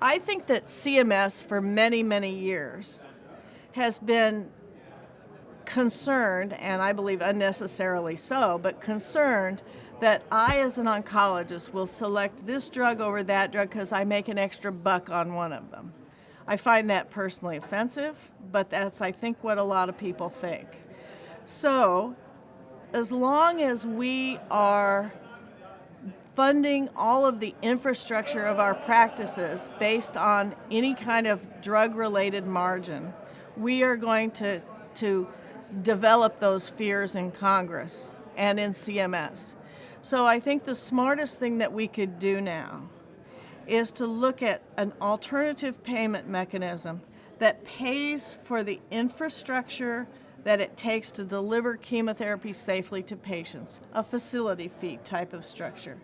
I think that CMS for many, many years has been concerned, and I believe unnecessarily so, but concerned that I as an oncologist will select this drug over that drug because I make an extra buck on one of them. I find that personally offensive, but that's, I think, what a lot of people think. So, as long as we are funding all of the infrastructure of our practices based on any kind of drug-related margin, we are going to develop those fears in Congress and in CMS. So I think the smartest thing that we could do now is to look at an alternative payment mechanism that pays for the infrastructure that it takes to deliver chemotherapy safely to patients, a facility fee type of structure.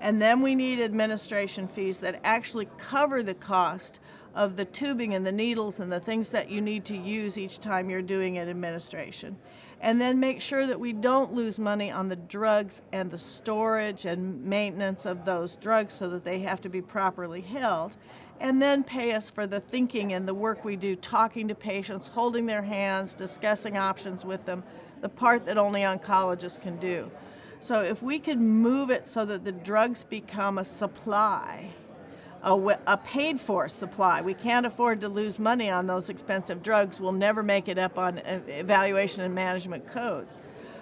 And then we need administration fees that actually cover the cost of the tubing and the needles and the things that you need to use each time you're doing an administration. And then make sure that we don't lose money on the drugs and the storage and maintenance of those drugs so that they have to be properly held. And then pay us for the thinking and the work we do, talking to patients, holding their hands, discussing options with them, the part that only oncologists can do. So if we could move it so that the drugs become a supply, a paid-for supply. We can't afford to lose money on those expensive drugs. We'll never make it up on evaluation and management codes.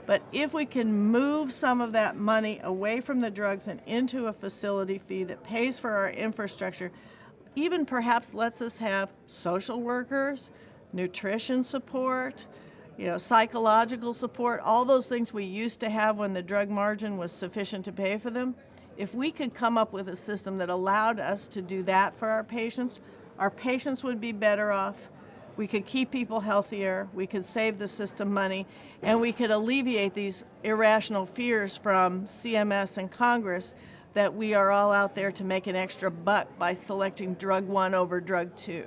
But if we can move some of that money away from the drugs and into a facility fee that pays for our infrastructure, even perhaps lets us have social workers, nutrition support, psychological support, all those things we used to have when the drug margin was sufficient to pay for them. If we could come up with a system that allowed us to do that for our patients would be better off. We could keep people healthier, we could save the system money, and we could alleviate these irrational fears from CMS and Congress that we are all out there to make an extra buck by selecting drug 1 over drug 2.